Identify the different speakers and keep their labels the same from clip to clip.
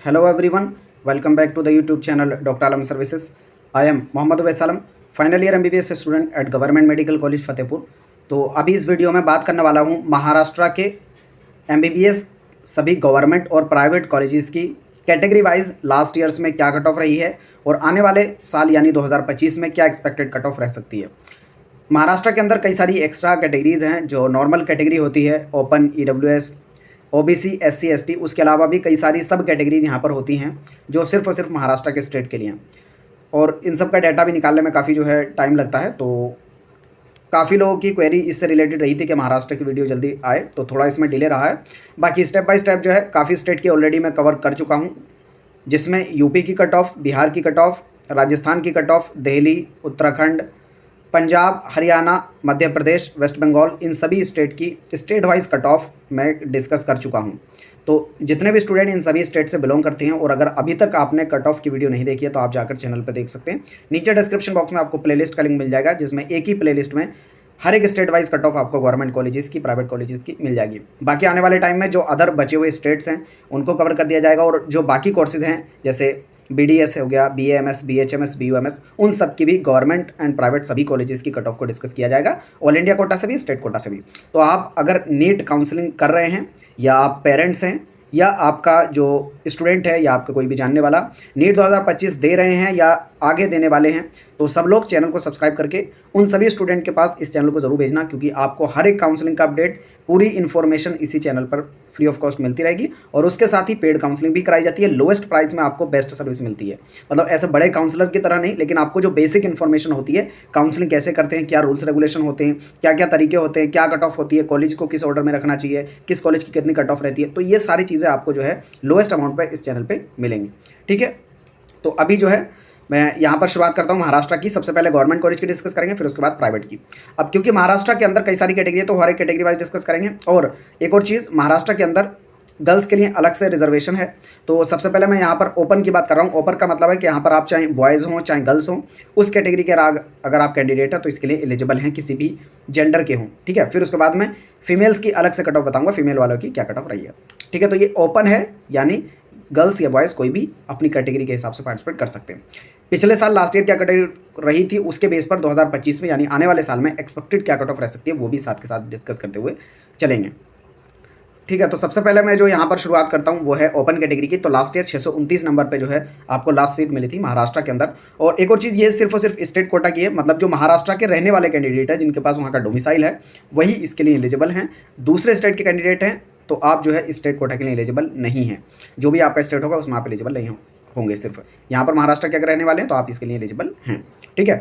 Speaker 1: Hello everyone, welcome back to the YouTube channel Dr. Alam Services. I am Mohammad Uwais Alam, final year MBBS student at government medical college Fatehpur. तो अभी इस video में बात करने वाला हूँ महाराष्ट्र के MBBS सभी गवर्नमेंट और प्राइवेट कॉलेजेस की कैटेगरी वाइज लास्ट ईयर्स में क्या कट ऑफ रही है और आने वाले साल यानी 2025 में क्या एक्सपेक्टेड कट ऑफ रह सकती है। महाराष्ट्र के अंदर कई सारी एक्स्ट्रा कैटेगरीज हैं जो नॉर्मल कैटेगरी होती है, open, EWS, OBC, SC, ST, उसके अलावा भी कई सारी सब कैटेगरीज यहाँ पर होती हैं जो सिर्फ और सिर्फ महाराष्ट्र के स्टेट के लिए हैं और इन सब का डाटा भी निकालने में काफ़ी जो है टाइम लगता है। तो काफ़ी लोगों की क्वेरी इससे रिलेटेड रही थी कि महाराष्ट्र की वीडियो जल्दी आए, तो थोड़ा इसमें डिले रहा है। बाकी स्टेप बाय स्टेप जो है काफ़ी स्टेट की ऑलरेडी मैं कवर कर चुका हूँ, जिसमें यूपी की कट ऑफ, बिहार की कट ऑफ, राजस्थान की cut off, Delhi, Uttarakhand, Punjab, Haryana, Madhya Pradesh, waste Bengal, इन सभी स्टेट की स्टेट वाइज कट ऑफ मैं डिस्कस कर चुका हूं। तो जितने भी स्टूडेंट इन सभी स्टेट से बिलोंग करते हैं और अगर अभी तक आपने कट ऑफ की वीडियो नहीं देखी है तो आप जाकर चैनल पर देख सकते हैं। नीचे डिस्क्रिप्शन बॉक्स में आपको प्लेलिस्ट का लिंक मिल जाएगा, जिसमें एक ही प्लेलिस्ट में हर एक स्टेट वाइज कट ऑफ आपको गवर्नमेंट कॉलेजेस की, प्राइवेट कॉलेजेस की मिल जाएगी। बाकी आने वाले टाइम में जो अदर बचे हुए स्टेट्स हैं उनको कवर कर दिया जाएगा और जो बाकी कोर्सेज हैं जैसे BDS हो गया, BAMS, BHMS, BUMS, उन सब की भी गवर्नमेंट एंड प्राइवेट सभी कॉलेजेस की कट ऑफ को डिस्कस किया जाएगा, ऑल इंडिया कोटा से भी, स्टेट कोटा से भी। तो आप अगर नीट काउंसलिंग कर रहे हैं या आप पेरेंट्स हैं या आपका जो स्टूडेंट है या आपका कोई भी जानने वाला नीट 2025 दे रहे हैं या आगे देने वाले हैं, तो सब लोग चैनल को सब्सक्राइब करके उन सभी स्टूडेंट के पास इस चैनल को ज़रूर भेजना, क्योंकि आपको हर एक काउंसलिंग का अपडेट, पूरी इन्फॉर्मेशन इसी चैनल पर फ्री ऑफ कॉस्ट मिलती रहेगी। और उसके साथ ही पेड काउंसलिंग भी कराई जाती है, लोएस्ट प्राइस में आपको बेस्ट सर्विस मिलती है। मतलब ऐसे बड़े काउंसलर की तरह नहीं, लेकिन आपको जो बेसिक इन्फॉर्मेशन होती है, काउंसलिंग कैसे करते हैं, क्या रूल्स रेगुलेशन होते हैं, क्या क्या तरीके होते हैं, क्या कट ऑफ होती है, कॉलेज को किस ऑर्डर में रखना चाहिए, किस कॉलेज की कितनी कट ऑफ रहती है, तो ये सारी चीज़ें आपको जो है लोएस्ट अमाउंट पर इस चैनल पर मिलेंगी। ठीक है, तो अभी जो है मैं यहाँ पर शुरुआत करता हूँ महाराष्ट्र की। सबसे पहले गवर्नमेंट कॉलेज की डिस्कस करेंगे, फिर उसके बाद प्राइवेट की। अब क्योंकि महाराष्ट्र के अंदर कई सारी कैटेगरी है तो हर एक कैटेगरी वाइज डिस्कस करेंगे। और एक और चीज़, महाराष्ट्र के अंदर गर्ल्स के लिए अलग से रिजर्वेशन है। तो सबसे पहले मैं यहाँ पर ओपन की बात कर रहा हूँ। ओपन का मतलब है कि यहाँ पर आप चाहे बॉयज़ हों चाहे गर्ल्स हों, उस कैटेगरी के अगर आप कैंडिडेट हैं तो इसके लिए एलिजिबल हैं, किसी भी जेंडर के हों। ठीक है, फिर उसके बाद में फीमेल्स की अलग से कट ऑफ बताऊँगा, फीमेल वालों की क्या कट ऑफ रही है। ठीक है, तो ये ओपन है, यानी गर्ल्स या बॉयज़ कोई भी अपनी कैटेगरी के हिसाब से पार्टिसिपेट कर सकते हैं। पिछले साल लास्ट ईयर क्या कैटेगरी रही थी, उसके बेस पर 2025 में यानी आने वाले साल में एक्सपेक्टेड क्या कट ऑफ रह सकती है, वो भी साथ के साथ डिस्कस करते हुए चलेंगे। ठीक है, तो सबसे पहले मैं जो यहाँ पर शुरुआत करता हूँ वो है ओपन कैटेगरी की। तो लास्ट ईयर 629 नंबर पे जो है आपको लास्ट सीट मिली थी महाराष्ट्र के अंदर। और एक और चीज़, ये सिर्फ और सिर्फ स्टेट कोटा की है, मतलब जो महाराष्ट्र के रहने वाले कैंडिडेट है जिनके पास वहाँ का डोमिसाइल है वही इसके लिए एलिजिबल हैं। दूसरे स्टेट के कैंडिडेट हैं तो आप जो है स्टेट कोटा के लिए एलिजिबल नहीं हैं। जो भी आपका स्टेट होगा उसमें आप एलिजिबल नहीं होंगे। सिर्फ यहाँ पर महाराष्ट्र के अगर रहने वाले हैं तो आप इसके लिए एलिजिबल हैं। ठीक है,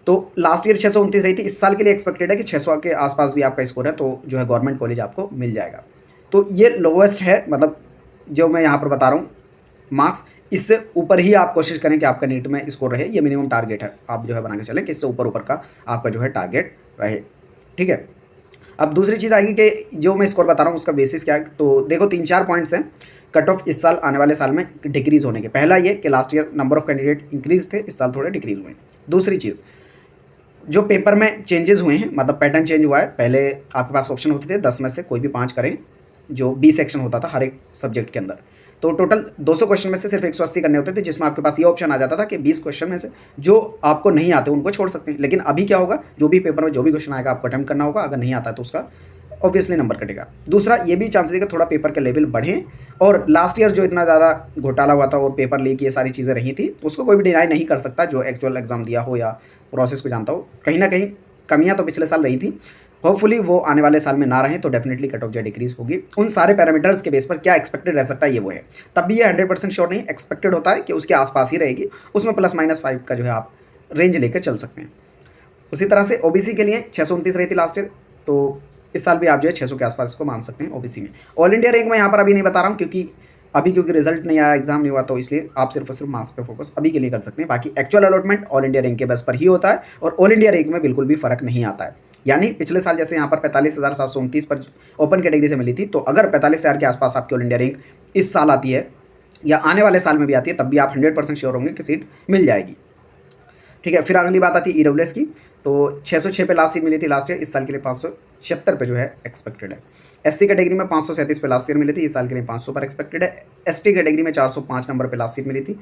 Speaker 1: तो लास्ट ईयर 629 रही थी, इस साल के लिए एक्सपेक्टेड है कि 600 के आसपास भी आपका स्कोर है, तो जो है गवर्नमेंट कॉलेज आपको मिल जाएगा। तो ये लोवेस्ट है, मतलब जो मैं यहाँ पर बता रहा हूँ मार्क्स, इससे ऊपर ही आप कोशिश करें कि आपका नीट में स्कोर रहे। ये मिनिमम टारगेट है, आप जो है बना के चलें कि इससे ऊपर का आपका जो है टारगेट रहे। ठीक है, अब दूसरी चीज़ आएगी कि जो मैं स्कोर बता रहा हूँ उसका बेसिस क्या है। तो देखो 3-4 पॉइंट्स हैं कट ऑफ इस साल आने वाले साल में डिक्रीज़ होने के। पहला ये कि last year number of candidate increase थे, इस साल थोड़े डिक्रीज़ हुए हैं। दूसरी चीज़, जो पेपर में चेंजेस हुए हैं, मतलब पैटर्न चेंज हुआ है। पहले आपके पास ऑप्शन होते थे 10 में से कोई भी 5 करें, जो B सेक्शन होता था हर एक सब्जेक्ट के अंदर। तो टोटल 200 क्वेश्चन में से सिर्फ 180 करने होते थे, जिसमें आपके पास ये ऑप्शन आ जाता था कि 20 क्वेश्चन में से जो आपको नहीं आते उनको छोड़ सकते हैं। लेकिन अभी क्या होगा, जो भी पेपर में जो भी क्वेश्चन आएगा आपको अटेम्प्ट करना होगा, अगर नहीं आता है तो उसका ऑब्वियसली नंबर कटेगा। दूसरा, ये भी चांसेस है कि थोड़ा पेपर के लेवल बढ़े। और लास्ट ईयर जो इतना ज़्यादा घोटाला हुआ था और पेपर लीक, ये सारी चीज़ें रही थी, उसको कोई भी डिनाई नहीं कर सकता जो एक्चुअल एग्जाम दिया हो या प्रोसेस को जानता हो। कहीं ना कहीं कमियाँ तो पिछले साल रही थी, होपफुली वो आने वाले साल में ना रहें, तो डेफिनेटली कट ऑफ जो डिक्रीज होगी। उन सारे पैरामीटर्स के बेस पर क्या एक्सपेक्टेड रह सकता है ये वो है। तब भी ये 100% श्योर नहीं, एक्सपेक्टेड होता है कि उसके आसपास ही रहेगी, उसमें ±5 का जो है आप रेंज लेकर चल सकते हैं। उसी तरह से OBC के लिए 629 रही थी लास्ट ईयर, तो इस साल भी आप जो है 600 के आसपास इसको मान सकते हैं OBC में। ऑल इंडिया रैंक में यहाँ पर अभी नहीं बता रहा हूँ, क्योंकि रिजल्ट नहीं आया, एग्जाम नहीं हुआ, तो इसलिए आप सिर्फ और सिर्फ मार्क्स पे फोकस अभी के लिए कर सकते हैं। बाकी actual allotment all India rank के बेस पर ही होता है और ऑल इंडिया रैंक में बिल्कुल भी फर्क नहीं आता है। यानी पिछले साल जैसे यहाँ पर 45,729 पर ओपन कैटेगरी से मिली थी, तो अगर 45,000 के आसपास आपकी ऑल इंडिया रैंक इस साल आती है या आने वाले साल में भी आती है, तब भी आप 100% श्योर होंगे कि सीट मिल जाएगी। ठीक है, फिर अगली बात आती है EWS की। तो 606 पे लास्ट सीट मिली थी लास्ट ईयर, इस साल के लिए 575 पे जो है एक्सपेक्टेड है। एससी कैटेगरी में 537 पे लास्ट ईयर मिली थी, इस साल के लिए 500 पर एक्सपेक्टेड है। एसटी कैटेगरी में 405 नंबर पे लास्ट ईयर मिली थी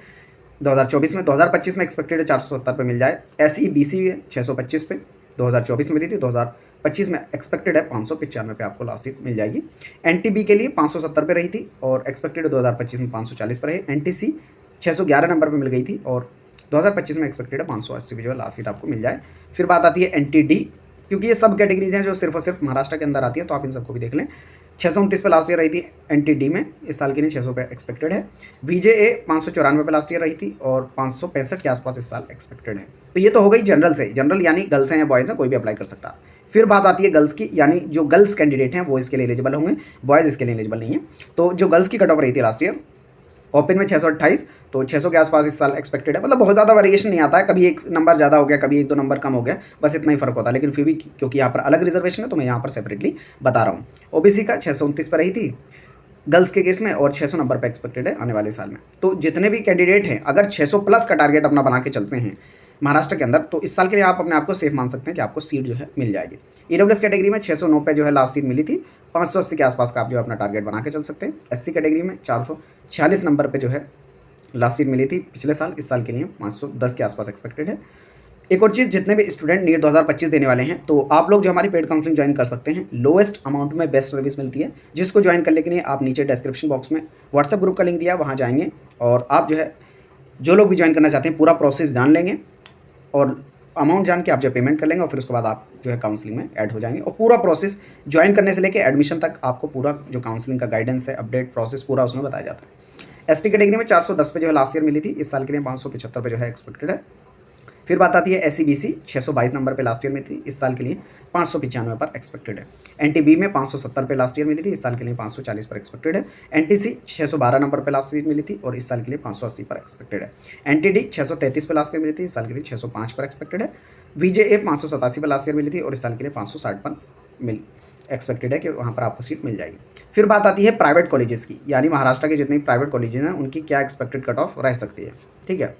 Speaker 1: 2024 में। 2025 में एक्सपेक्टेड है 470 पे मिल जाए। एसई बीसी 625 पे 2024 में मिली थी, 2025 में एक्सपेक्टेड है 595 पे आपको लास्ट सीट मिल जाएगी। एनटीबी के लिए 570 पे रही थी और एक्सपेक्टेड 2025 में 540 पर रही। एनटीसी 611 नंबर पे मिल गई थी और 2025 में एक्सपेक्टेड है 580 पे जो है लास्ट सीट आपको मिल जाए। फिर बात आती है एनटीडी, क्योंकि ये सब कैटेगरीज हैं जो सिर्फ और सिर्फ महाराष्ट्र के अंदर आती है, तो आप इन सबको भी देख लें। 629 पे लास्ट ईयर रही थी एनटीडी में, इस साल के लिए 600 पे एक्सपेक्टेड है। वीजेए 594 पे लास्ट ईयर रही थी और 565 के आसपास इस साल एक्सपेक्टेड है। तो ये तो हो गई जनरल से, जनरल यानी गर्ल्स हैं या बॉयज़ हैं कोई भी अप्लाई कर सकता है। फिर बात आती है गर्ल्स की, यानी जो गर्ल्स कैंडिडेट हैं वो इसके लिए एलिजिबल होंगे, बॉयज़ इसके लिए एलिजिबल नहीं है। तो जो गर्ल्स की कट ऑफ रही थी लास्ट ईयर ओपन में 628, तो 600 के आसपास इस साल एक्सपेक्टेड है। मतलब बहुत ज़्यादा वेरिएशन नहीं आता है, कभी एक नंबर ज़्यादा हो गया, कभी एक दो नंबर कम हो गया, बस इतना ही फर्क होता है। लेकिन फिर भी क्योंकि यहाँ पर अलग रिजर्वेशन है तो मैं यहाँ पर सेपरेटली बता रहा हूँ। ओबीसी का 629 पर रही थी गर्ल्स के केस में और 600 नंबर पर एक्सपेक्टेड है आने वाले साल में। तो जितने भी कैंडिडेट हैं अगर 600 प्लस का टारगेट अपना बना के चलते हैं महाराष्ट्र के अंदर, तो इस साल के लिए आप अपने आप को सेफ मान सकते हैं कि आपको सीट जो है मिल जाएगी। ईडब्ल्यूएस कैटेगरी में 609 पे जो है लास्ट सीट मिली थी, 580 के आसपास का आप जो अपना टारगेट बना के चल सकते हैं। एससी कैटेगरी में 446 नंबर पे जो है लास्ट सीट मिली थी पिछले साल, इस साल के लिए 510 के आसपास एक्सपेक्टेड है। एक और चीज़, जितने भी स्टूडेंट नीट 2025 देने वाले हैं तो आप लोग जो हमारी पेड काउंसलिंग ज्वाइन कर सकते हैं। लोएस्ट अमाउंट में बेस्ट सर्विस मिलती है, जिसको ज्वाइन करने के लिए आप नीचे डिस्क्रिप्शन बॉक्स में व्हाट्सएप ग्रुप का लिंक दिया, वहाँ जाएंगे और आप जो है जो लोग भी ज्वाइन करना चाहते हैं पूरा प्रोसेस जान लेंगे और अमाउंट जान के आप जो पेमेंट कर लेंगे और फिर उसके बाद आप जो है काउंसलिंग में ऐड हो जाएंगे। और पूरा प्रोसेस ज्वाइन करने से लेकर एडमिशन तक आपको पूरा जो काउंसलिंग का गाइडेंस है, अपडेट प्रोसेस पूरा उसमें बताया जाता है। एसटी कैटेगरी में 410 पे जो है लास्ट ईयर मिली थी, इस साल के लिए 575 पे जो है एक्सपेक्टेड है। फिर बात आती है एससी बीसी 622 नंबर पे लास्ट ईयर में थी, इस साल के लिए 595 पर एक्सपेक्टेड है। एनटीबी में 570 पे लास्ट ईयर मिली थी, इस साल के लिए 540 पर एक्सपेक्टेड है। एनटीसी 612 नंबर पे लास्ट ईयर मिली थी और इस साल के लिए 580 पर एक्सपेक्टेड है। एनटीडी 633 पे लास्ट ईयर मिली थी, इस साल के लिए 605 पर एक्सपेक्टेड है। वीजेए 587 पे लास्ट ईयर मिली थी और इस साल के लिए 560 पर एक्सपेक्टेड है कि वहाँ पर आपको सीट मिल जाएगी। फिर बात आती है प्राइवेट कॉलेजेस की, यानी महाराष्ट्र के जितने प्राइवेट कॉलेजेस हैं उनकी क्या एक्सपेक्टेड कट ऑफ रह सकती है। ठीक है,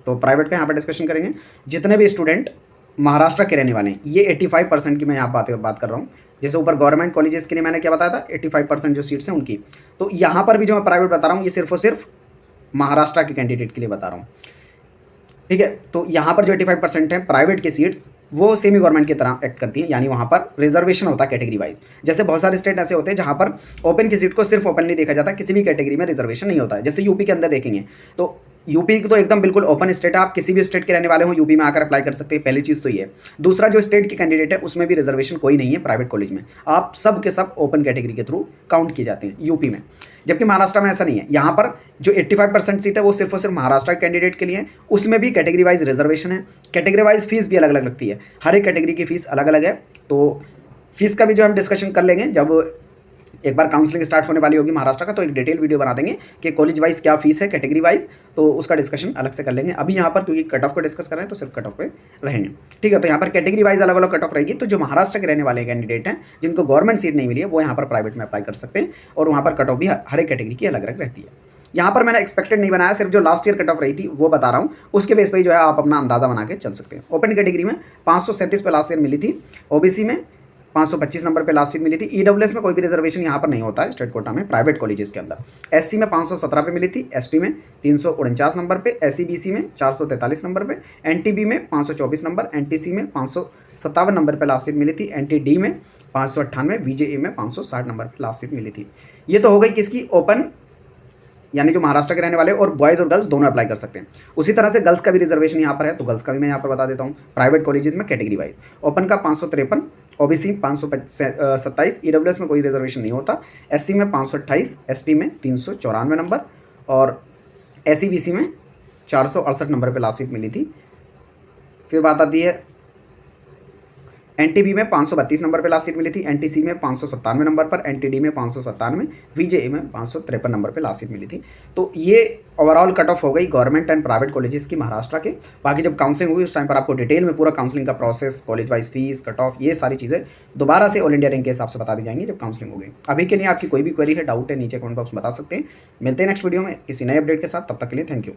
Speaker 1: तो प्राइवेट का यहाँ पर डिस्कशन करेंगे। जितने भी स्टूडेंट महाराष्ट्र के रहने वाले हैं, ये 85% की मैं यहाँ बात कर रहा हूँ। जैसे ऊपर गवर्नमेंट कॉलेजेस के लिए मैंने क्या बताया था, 85% जो सीट्स हैं उनकी, तो यहाँ पर भी जो मैं प्राइवेट बता रहा हूँ ये सिर्फ और सिर्फ महाराष्ट्र के कैंडिडेट के लिए बता रहा हूँ। ठीक है, तो यहाँ पर जो 85% है प्राइवेट की सीट्स वो सेमी गवर्नमेंट की तरह एक्ट करती है, यानी वहाँ पर रिजर्वेशन होता है कैटेगरी वाइज। जैसे बहुत सारे स्टेट ऐसे होते हैं जहाँ पर ओपन की सीट को सिर्फ ओपनली देखा जाता है, किसी भी कैटेगरी में रिजर्वेशन नहीं होता है। जैसे यूपी के अंदर देखेंगे तो यूपी तो एकदम बिल्कुल ओपन स्टेट है, आप किसी भी स्टेट के रहने वाले हो यूपी में आकर अप्लाई कर सकते हैं, पहली चीज़ तो ये। दूसरा, जो स्टेट की कैंडिडेट है उसमें भी रिजर्वेशन कोई नहीं है प्राइवेट कॉलेज में, आप सब के सब ओपन कैटेगरी के थ्रू काउंट किए जाते हैं यूपी में। जबकि महाराष्ट्र में ऐसा नहीं है, यहाँ पर जो 85% सीट है वो सिर्फ और सिर्फ महाराष्ट्र के कैंडिडेट के लिए है, उसमें भी कैटेगरी वाइज रिजर्वेशन है। कैटेगरी वाइज फीस भी अलग अलग लगती है, हर एक कैटेगरी की फीस अलग अलग है। तो फीस का भी जो हम डिस्कशन कर लेंगे जब एक बार काउंसलिंग स्टार्ट होने वाली होगी महाराष्ट्र का, तो एक डिटेल वीडियो बना देंगे कि कॉलेज वाइज क्या फीस है कैटेगरी वाइज, तो उसका डिस्कशन अलग से कर लेंगे। अभी यहाँ पर क्योंकि कट ऑफ को डिस्कस कर रहे हैं तो सिर्फ कट ऑफ पे रहेंगे। ठीक है, तो यहाँ पर कैटेगरी वाइज अलग अलग कट ऑफ रहेगी। तो जो महाराष्ट्र के रहने वाले कैंडिडेट हैं जिनको गवर्नमेंट सीट नहीं मिली है वो यहाँ पर प्राइवेट में अप्लाई कर सकते हैं और वहाँ पर कट ऑफ भी हर एक कैटेगरी की अलग अलग रहती है। यहाँ पर मैंने एक्सपेक्टेड नहीं बनाया, सिर्फ जो लास्ट ईयर कट ऑफ रही थी वो बता रहा हूँ, उसके बेस पर जो है आप अपना अंदाजा बना के चल सकते हैं। ओपन कैटेगरी में 537 पे लास्ट ईयर मिली थी, ओबीसी में 525 नंबर पे लास्ट सीट मिली थी। ईडब्ल्यूएस में कोई भी रिजर्वेशन यहाँ पर नहीं होता है स्टेट कोटा में प्राइवेट कॉलेजेस के अंदर। एससी में 517 पे मिली थी, एसटी में 349 नंबर पे, एससी बीसी में 443 नंबर पे, एनटीबी में 524 नंबर, एनटीसी में 557 नंबर पे लास्ट सीट मिली थी, एनटीडी में 598, वीजेए में 560 नंबर पे लास्ट सीट मिली थी। ये तो हो गई किसकी, ओपन यानी जो महाराष्ट्र के रहने वाले और बॉयज़ और गर्ल्स दोनों अप्लाई कर सकते हैं। उसी तरह से गर्ल्स का भी रिजर्वेशन यहाँ पर है, तो गर्ल्स का भी मैं यहाँ पर बता देता हूँ। प्राइवेट कॉलेजेस में कैटेगरी वाइज ओपन का 553, ओबीसी 527, ईडब्ल्यूएस में कोई रिजर्वेशन नहीं होता, एससी में 528, एसटी में 394 नंबर और एससी बीसी में 468 नंबर पे लास्ट सीट मिली थी। फिर बात आती है एनटीबी में 532 नंबर पे लास्ट सीट मिली थी, एनटीसी में 597 नंबर पर, एनटीडी में 597, वीजेए में 553 नंबर पे लास्ट सीट मिली थी। तो ये ओवरऑल कट ऑफ हो गई गवर्नमेंट एंड प्राइवेट कॉलेजेस की महाराष्ट्र के। बाकी जब काउंसलिंग हुई उस टाइम पर आपको डिटेल में पूरा काउंसलिंग का process, college wise fees, cut off, ये सारी चीज़ें दोबारा से ऑल इंडिया रैंक के हिसाब से बता दी जाएंगी जब काउंसलिंग हो गई। अभी के लिए आपकी कोई भी क्वेरी है, डाउट है, नीचे कमेंट बॉक्स में बता सकते हैं। मिलते हैं नेक्स्ट वीडियो में किसी नए अपडेट के साथ, तब तक के लिए थैंक यू।